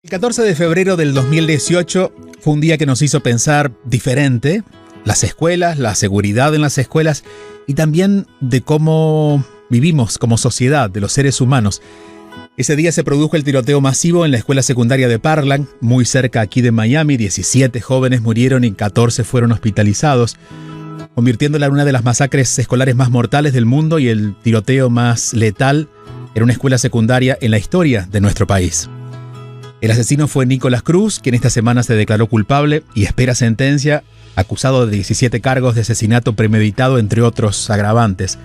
El 14 de febrero del 2018 fue un día que nos hizo pensar diferente, las escuelas, la seguridad en las escuelas y también de cómo vivimos como sociedad, de los seres humanos. Ese día se produjo el tiroteo masivo en la escuela secundaria de Parkland, muy cerca aquí de Miami. 17 jóvenes murieron y 14 fueron hospitalizados, convirtiéndola en una de las masacres escolares más mortales del mundo y el tiroteo más letal en una escuela secundaria en la historia de nuestro país. El asesino fue Nicholas Cruz, quien esta semana se declaró culpable y espera sentencia, acusado de 17 cargos de asesinato premeditado, entre otros agravantes.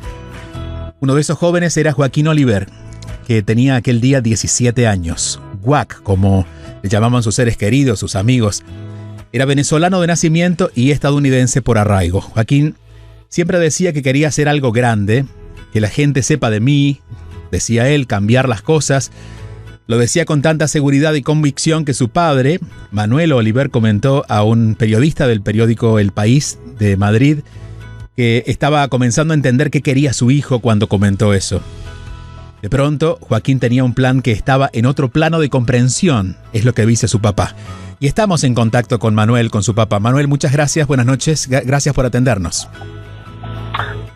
Uno de esos jóvenes era Joaquín Oliver, que tenía aquel día 17 años. Guac, como le llamaban sus seres queridos, sus amigos. Era venezolano de nacimiento y estadounidense por arraigo. Joaquín siempre decía que quería hacer algo grande, que la gente sepa de mí, decía él, cambiar las cosas. Lo decía con tanta seguridad y convicción que su padre, Manuel Oliver, comentó a un periodista del periódico El País de Madrid que estaba comenzando a entender qué quería su hijo cuando comentó eso. De pronto, Joaquín tenía un plan que estaba en otro plano de comprensión, es lo que dice su papá. Y estamos en contacto con Manuel, con su papá. Manuel, muchas gracias, buenas noches, gracias por atendernos.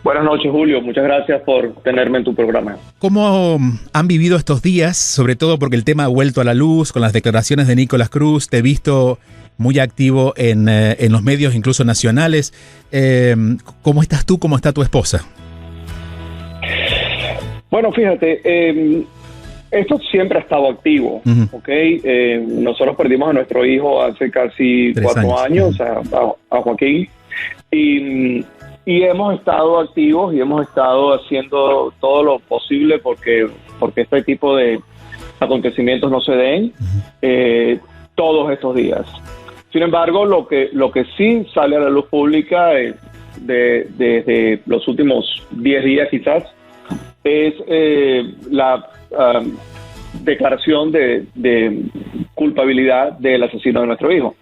Buenas noches, Julio. Muchas gracias por tenerme en tu programa. ¿Cómo han vivido estos días? Sobre todo porque el tema ha vuelto a la luz con las declaraciones de Nicholas Cruz. Te he visto muy activo en los medios, incluso nacionales. ¿Cómo estás tú? ¿Cómo está tu esposa? Bueno, fíjate, esto siempre ha estado activo, ¿ok? Nosotros perdimos a nuestro hijo hace casi 4 años, a Joaquín, y hemos estado activos y hemos estado haciendo todo lo posible porque este tipo de acontecimilos no se den todos estos días. Sin embargo, lo que sí sale a la luz pública desde los últimos 10 días quizás es la declaración de culpabilidad del asesino de nuestro hijo.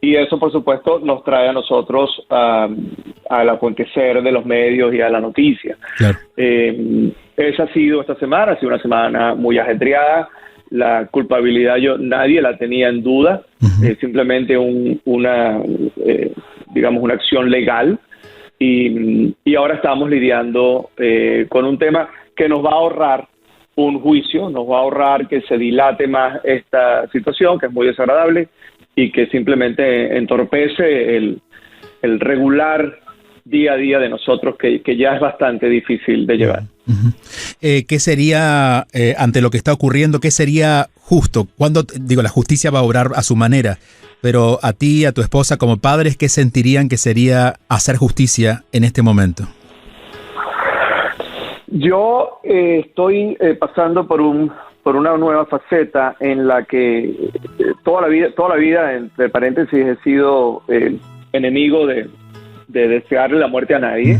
Y eso, por supuesto, nos trae a nosotros al acontecer de los medios y a la noticia. Claro. Esa ha sido esta semana, ha sido una semana muy ajetreada. La culpabilidad nadie la tenía en duda, simplemente una acción legal. Y ahora estamos lidiando con un tema que nos va a ahorrar un juicio, nos va a ahorrar que se dilate más esta situación, que es muy desagradable y que simplemente entorpece el regular día a día de nosotros, que ya es bastante difícil de llevar. ¿Qué sería, ante lo que está ocurriendo, qué sería justo? Cuando, la justicia va a obrar a su manera, pero a ti, a tu esposa, como padres, ¿qué sentirían que sería hacer justicia en este momento? Yo estoy pasando por una nueva faceta en la que toda la vida, entre paréntesis, he sido enemigo de desearle la muerte a nadie.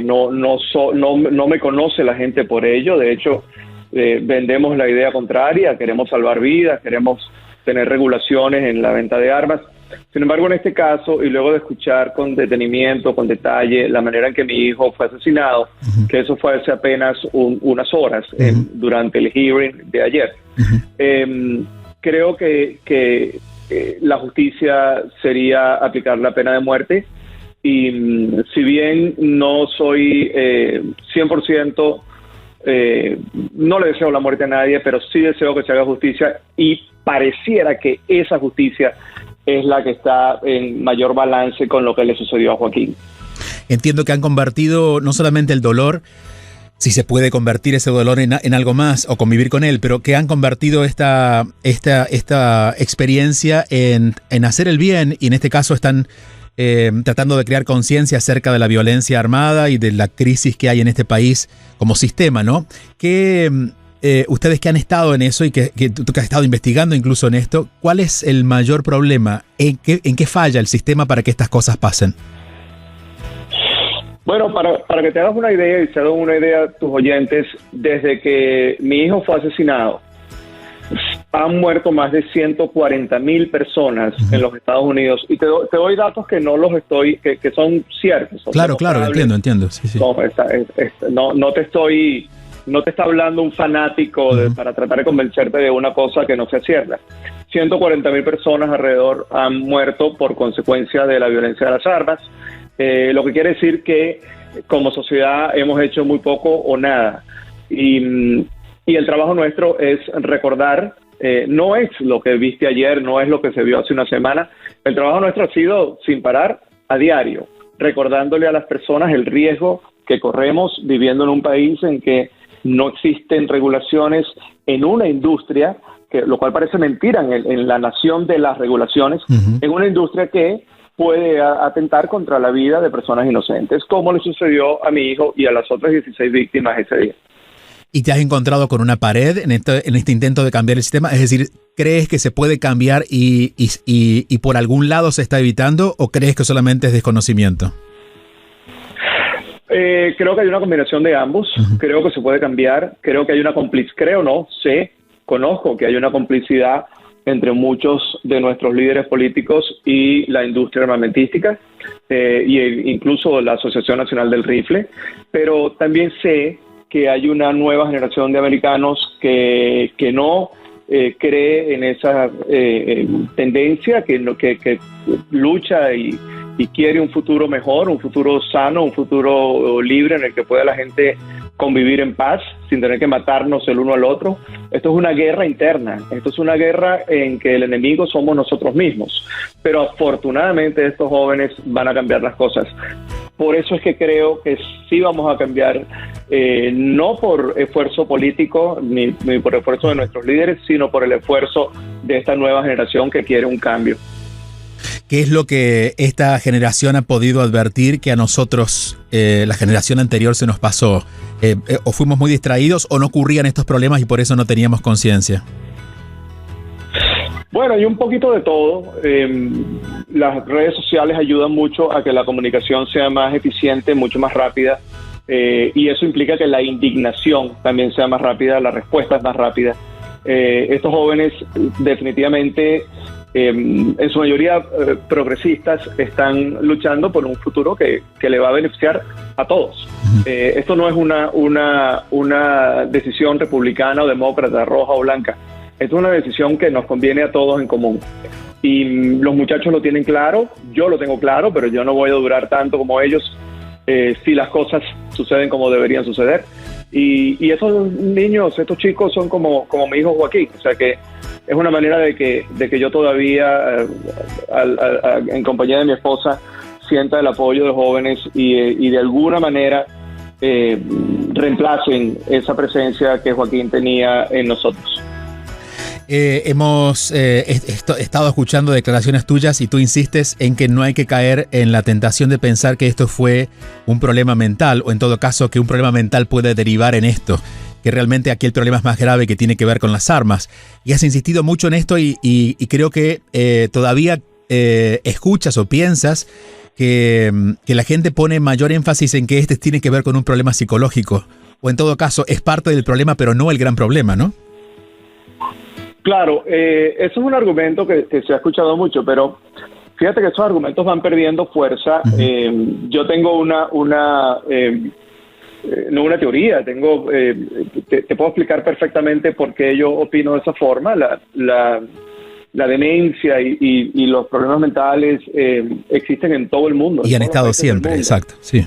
No me conoce la gente por ello. De hecho, vendemos la idea contraria. Queremos salvar vidas, queremos tener regulaciones en la venta de armas. Sin embargo, en este caso, y luego de escuchar con detenimiento, con detalle, la manera en que mi hijo fue asesinado, que eso fue hace apenas unas horas durante el hearing de ayer, creo que la justicia sería aplicar la pena de muerte. Y si bien no soy 100%, no le deseo la muerte a nadie, pero sí deseo que se haga justicia, y pareciera que esa justicia es la que está en mayor balance con lo que le sucedió a Joaquín. Entiendo que han convertido no solamente el dolor, si se puede convertir ese dolor en algo más o convivir con él, pero que han convertido esta experiencia en hacer el bien, y en este caso están tratando de crear conciencia acerca de la violencia armada y de la crisis que hay en este país como sistema, ¿no? Que ustedes que han estado en eso y que tú que has estado investigando incluso en esto, ¿cuál es el mayor problema? ¿En qué falla el sistema para que estas cosas pasen? Bueno, para que te hagas una idea y se hagan una idea tus oyentes, desde que mi hijo fue asesinado, han muerto más de 140,000 personas en los Estados Unidos, y te doy datos que no los estoy, que son ciertos. Son claro, entiendo. Sí. No te estoy no te está hablando un fanático para tratar de convencerte de una cosa que no sea cierta. 140.000 personas alrededor han muerto por consecuencia de la violencia de las armas, lo que quiere decir que como sociedad hemos hecho muy poco o nada. Y el trabajo nuestro es recordar, no es lo que viste ayer, no es lo que se vio hace una semana. El trabajo nuestro ha sido sin parar, a diario, recordándole a las personas el riesgo que corremos viviendo en un país en que no existen regulaciones en una industria, lo cual parece mentira en la nación de las regulaciones, en una industria que puede atentar contra la vida de personas inocentes, como le sucedió a mi hijo y a las otras 16 víctimas ese día. ¿Y te has encontrado con una pared en este intento de cambiar el sistema? Es decir, ¿crees que se puede cambiar y por algún lado se está evitando, o crees que solamente es desconocimiento? Creo que hay una combinación de ambos. Creo que se puede cambiar. Creo que hay una conozco que hay una complicidad entre muchos de nuestros líderes políticos y la industria armamentística, incluso la Asociación Nacional del Rifle, pero también sé que hay una nueva generación de americanos que no cree en esa tendencia, que lucha y quiere un futuro mejor, un futuro sano, un futuro libre en el que pueda la gente convivir en paz sin tener que matarnos el uno al otro. Esto es una guerra interna, esto es una guerra en que el enemigo somos nosotros mismos, pero afortunadamente estos jóvenes van a cambiar las cosas. Por eso es que creo que sí vamos a cambiar, no por esfuerzo político ni por esfuerzo de nuestros líderes, sino por el esfuerzo de esta nueva generación que quiere un cambio. ¿Qué es lo que esta generación ha podido advertir que a nosotros, la generación anterior, se nos pasó? ¿O fuimos muy distraídos o no ocurrían estos problemas y por eso no teníamos conciencia? Bueno, hay un poquito de todo. Las redes sociales ayudan mucho a que la comunicación sea más eficiente, mucho más rápida, y eso implica que la indignación también sea más rápida, la respuesta es más rápida. Estos jóvenes definitivamente, en su mayoría progresistas, están luchando por un futuro que le va a beneficiar a todos. Esto no es una decisión republicana o demócrata, roja o blanca. Esto es una decisión que nos conviene a todos en común. Y los muchachos lo tienen claro, yo lo tengo claro, pero yo no voy a durar tanto como ellos si las cosas suceden como deberían suceder. Y esos niños, estos chicos son como mi hijo Joaquín. O sea que es una manera de que yo todavía, en compañía de mi esposa, sienta el apoyo de jóvenes y de alguna manera reemplacen esa presencia que Joaquín tenía en nosotros. Hemos estado escuchando declaraciones tuyas y tú insistes en que no hay que caer en la tentación de pensar que esto fue un problema mental, o en todo caso que un problema mental puede derivar en esto, que realmente aquí el problema es más grave, que tiene que ver con las armas. Y has insistido mucho en esto y creo que todavía escuchas o piensas que la gente pone mayor énfasis en que este tiene que ver con un problema psicológico, o en todo caso es parte del problema pero no el gran problema, ¿no? Claro, eso es un argumento que se ha escuchado mucho, pero fíjate que esos argumentos van perdiendo fuerza. Yo tengo no una teoría, te puedo explicar perfectamente por qué yo opino de esa forma. La demencia y los problemas mentales existen en todo el mundo. Y han estado siempre, exacto, sí.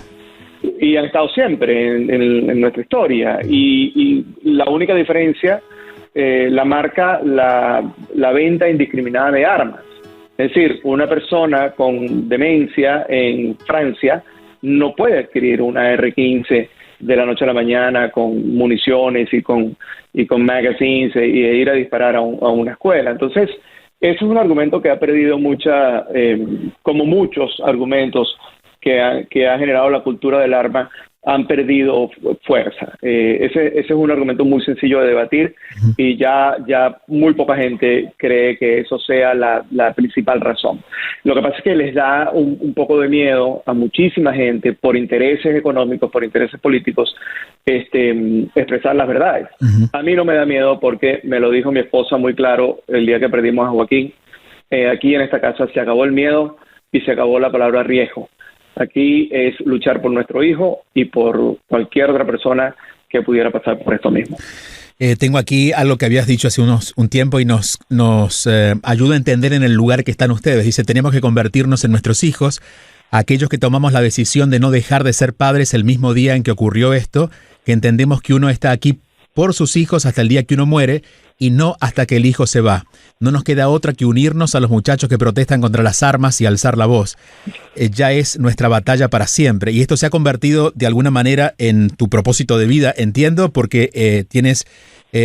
Y han estado siempre en nuestra historia. Y la única diferencia la marca la venta indiscriminada de armas. Es decir, una persona con demencia en Francia no puede adquirir una R-15 de la noche a la mañana con municiones y con magazines e ir a disparar a una escuela. Entonces, eso es un argumento que ha perdido como muchos argumentos que ha generado la cultura del arma, han perdido fuerza. Ese es un argumento muy sencillo de debatir y ya muy poca gente cree que eso sea la principal razón. Lo que pasa es que les da un poco de miedo a muchísima gente por intereses económicos, por intereses políticos, expresar las verdades. A mí no me da miedo porque me lo dijo mi esposa muy claro el día que perdimos a Joaquín. Aquí en esta casa se acabó el miedo y se acabó la palabra riesgo. Aquí es luchar por nuestro hijo y por cualquier otra persona que pudiera pasar por esto mismo. Tengo aquí algo que habías dicho hace un tiempo y nos ayuda a entender en el lugar que están ustedes. Dice, tenemos que convertirnos en nuestros hijos, aquellos que tomamos la decisión de no dejar de ser padres el mismo día en que ocurrió esto, que entendemos que uno está aquí por sus hijos hasta el día que uno muere y no hasta que el hijo se va. No nos queda otra que unirnos a los muchachos que protestan contra las armas y alzar la voz. Ya es nuestra batalla para siempre. Y esto se ha convertido de alguna manera en tu propósito de vida, entiendo, porque tienes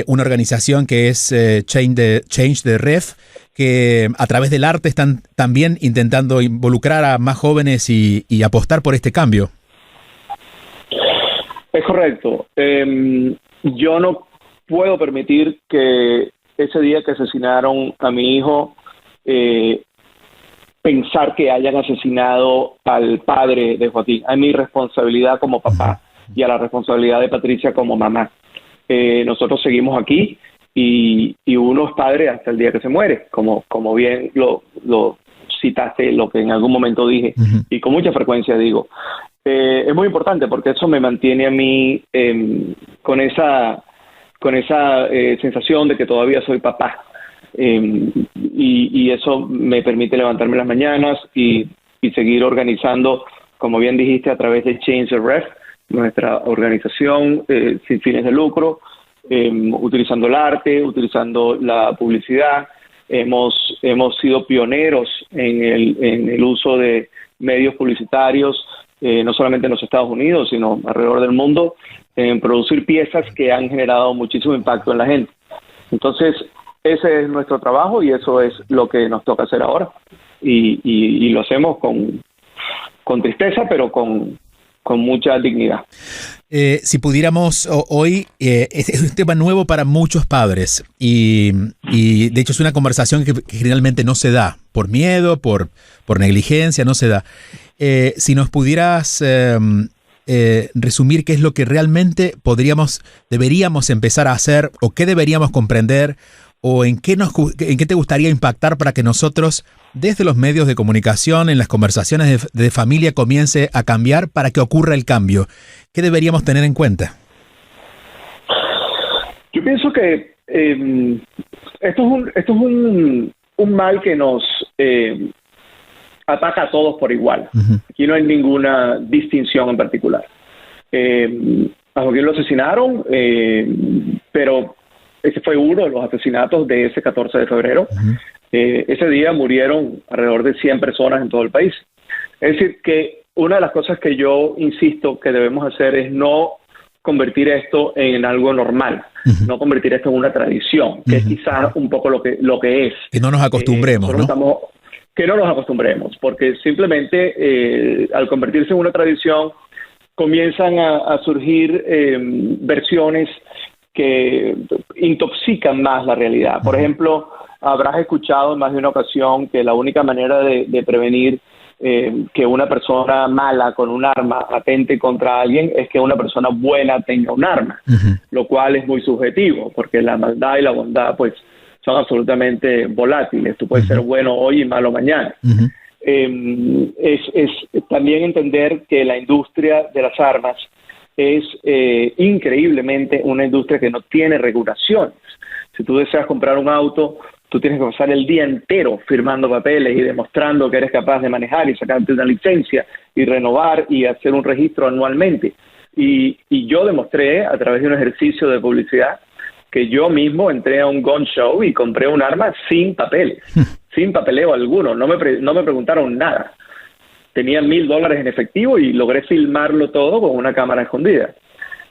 una organización que es Change the Ref, que a través del arte están también intentando involucrar a más jóvenes y apostar por este cambio. Es correcto. Yo no puedo permitir que ese día que asesinaron a mi hijo, pensar que hayan asesinado al padre de Joaquín. A mi responsabilidad como papá y a la responsabilidad de Patricia como mamá. Nosotros seguimos aquí y uno es padre hasta el día que se muere, como bien lo citaste, lo que en algún momento dije, y con mucha frecuencia digo. Es muy importante porque eso me mantiene a mí con esa sensación de que todavía soy papá. Y eso me permite levantarme en las mañanas y seguir organizando, como bien dijiste, a través de Change the Ref, nuestra organización sin fines de lucro, utilizando el arte, utilizando la publicidad. Hemos sido pioneros en el uso de medios publicitarios, no solamente en los Estados Unidos, sino alrededor del mundo, en producir piezas que han generado muchísimo impacto en la gente. Entonces, ese es nuestro trabajo y eso es lo que nos toca hacer ahora. Y lo hacemos con tristeza, pero con mucha dignidad. Si pudiéramos hoy, es un tema nuevo para muchos padres y de hecho es una conversación que generalmente no se da, por miedo, por negligencia, no se da. Si nos pudieras resumir qué es lo que realmente deberíamos empezar a hacer o qué deberíamos comprender o en qué te gustaría impactar para que nosotros, desde los medios de comunicación, en las conversaciones de familia, comience a cambiar para que ocurra el cambio. ¿Qué deberíamos tener en cuenta? Yo pienso que esto es un mal que nos ataca a todos por igual. Aquí no hay ninguna distinción en particular. A Joaquín lo asesinaron, pero ese fue uno de los asesinatos de ese 14 de febrero. Ese día murieron alrededor de 100 personas en todo el país. Es decir, que una de las cosas que yo insisto que debemos hacer es no convertir esto en algo normal, no convertir esto en una tradición, que es quizás un poco lo que es. Que no nos acostumbremos, ¿no? Que no nos acostumbremos, porque simplemente al convertirse en una tradición comienzan a surgir versiones que intoxican más la realidad. Por ejemplo, habrás escuchado en más de una ocasión que la única manera de prevenir que una persona mala con un arma atente contra alguien es que una persona buena tenga un arma, lo cual es muy subjetivo, porque la maldad y la bondad pues son absolutamente volátiles. Tú puedes ser bueno hoy y malo mañana. Es también entender que la industria de las armas es increíblemente una industria que no tiene regulaciones. Si tú deseas comprar un auto, tú tienes que pasar el día entero firmando papeles y demostrando que eres capaz de manejar y sacarte una licencia y renovar y hacer un registro anualmente. Y yo demostré a través de un ejercicio de publicidad que yo mismo entré a un gun show y compré un arma sin papeles, sin papeleo alguno. No me preguntaron nada. Tenía $1,000 en efectivo y logré filmarlo todo con una cámara escondida.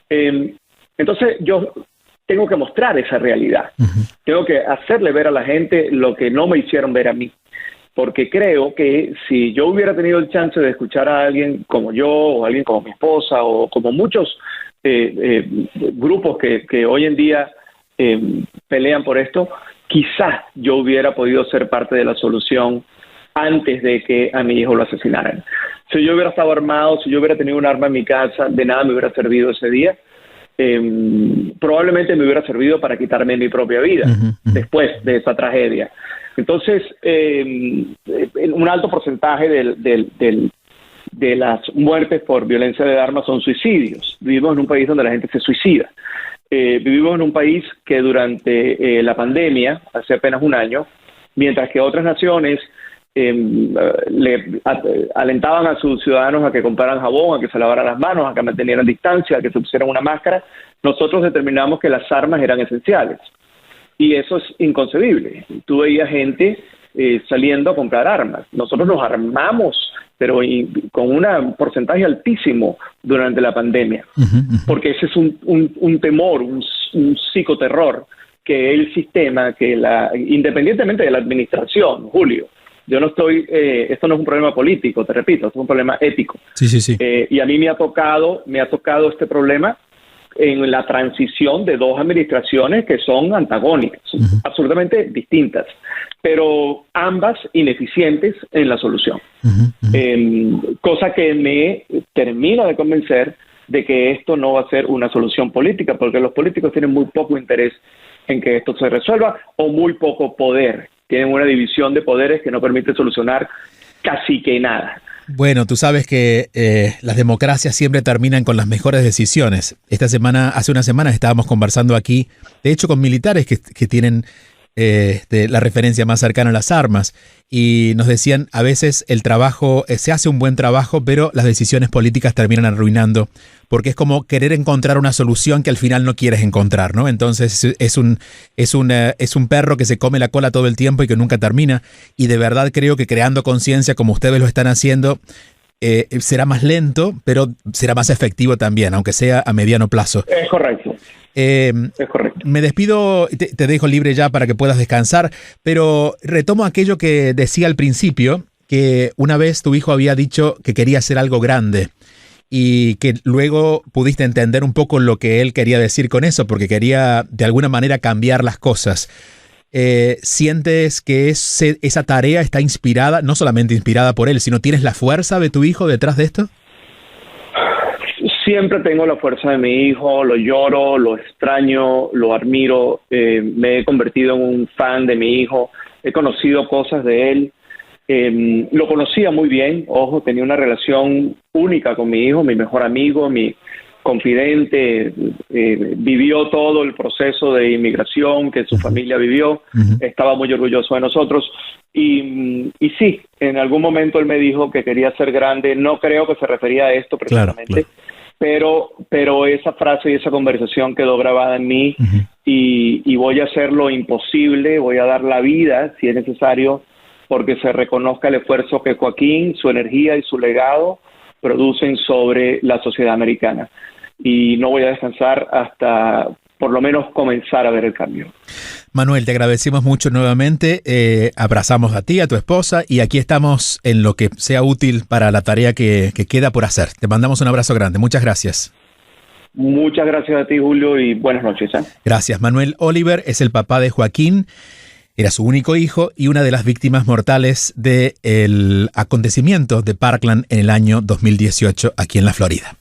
Entonces yo tengo que mostrar esa realidad. Tengo que hacerle ver a la gente lo que no me hicieron ver a mí. Porque creo que si yo hubiera tenido el chance de escuchar a alguien como yo, o alguien como mi esposa, o como muchos grupos que hoy en día pelean por esto, quizás yo hubiera podido ser parte de la solución antes de que a mi hijo lo asesinaran. Si yo hubiera estado armado, si yo hubiera tenido un arma en mi casa, de nada me hubiera servido ese día. Probablemente me hubiera servido para quitarme mi propia vida después de esa tragedia. Entonces, un alto porcentaje de las muertes por violencia de armas son suicidios. Vivimos en un país donde la gente se suicida. Vivimos en un país que durante la pandemia, hace apenas un año, mientras que otras naciones alentaban a sus ciudadanos a que compraran jabón, a que se lavaran las manos, a que mantuvieran distancia, a que se pusieran una máscara, nosotros determinamos que las armas eran esenciales. Y eso es inconcebible. Tú veías gente saliendo a comprar armas. Nosotros nos armamos, pero con un porcentaje altísimo durante la pandemia, porque ese es un temor, un psicoterror que el sistema, independientemente de la administración, Julio, yo no estoy, esto no es un problema político, te repito, esto es un problema ético. Sí. Y a mí me ha tocado este problema en la transición de dos administraciones que son antagónicas, absolutamente distintas, pero ambas ineficientes en la solución. Cosa que me termina de convencer de que esto no va a ser una solución política, porque los políticos tienen muy poco interés en que esto se resuelva, o muy poco poder. Tienen una división de poderes que no permite solucionar casi que nada. Bueno, tú sabes que las democracias siempre terminan con las mejores decisiones. Hace una semana estábamos conversando aquí, de hecho con militares que tienen la referencia más cercana a las armas, y nos decían, a veces el trabajo, se hace un buen trabajo, pero las decisiones políticas terminan arruinando, porque es como querer encontrar una solución que al final no quieres encontrar, ¿no? Entonces es un perro que se come la cola todo el tiempo y que nunca termina, y de verdad creo que creando conciencia como ustedes lo están haciendo, será más lento, pero será más efectivo también, aunque sea a mediano plazo. Es correcto. Es correcto. Me despido, te dejo libre ya para que puedas descansar, pero retomo aquello que decía al principio, que una vez tu hijo había dicho que quería hacer algo grande y que luego pudiste entender un poco lo que él quería decir con eso, porque quería de alguna manera cambiar las cosas. ¿Sientes que esa tarea está inspirada, no solamente inspirada por él, sino tienes la fuerza de tu hijo detrás de esto? Siempre tengo la fuerza de mi hijo, lo lloro, lo extraño, lo admiro, me he convertido en un fan de mi hijo, he conocido cosas de él, lo conocía muy bien, ojo, tenía una relación única con mi hijo, mi mejor amigo, mi confidente, vivió todo el proceso de inmigración que su familia vivió, estaba muy orgulloso de nosotros, y sí, en algún momento él me dijo que quería ser grande, no creo que se refería a esto precisamente, claro. Pero esa frase y esa conversación quedó grabada en mí, y voy a hacer lo imposible, voy a dar la vida si es necesario, porque se reconozca el esfuerzo que Joaquín, su energía y su legado producen sobre la sociedad americana. Y no voy a descansar hasta por lo menos comenzar a ver el cambio. Manuel, te agradecemos mucho nuevamente, abrazamos a ti, a tu esposa, y aquí estamos en lo que sea útil para la tarea que queda por hacer. Te mandamos un abrazo grande, muchas gracias. Muchas gracias a ti, Julio, y buenas noches. Gracias. Manuel Oliver es el papá de Joaquín, era su único hijo y una de las víctimas mortales del acontecimiento de Parkland en el año 2018 aquí en la Florida.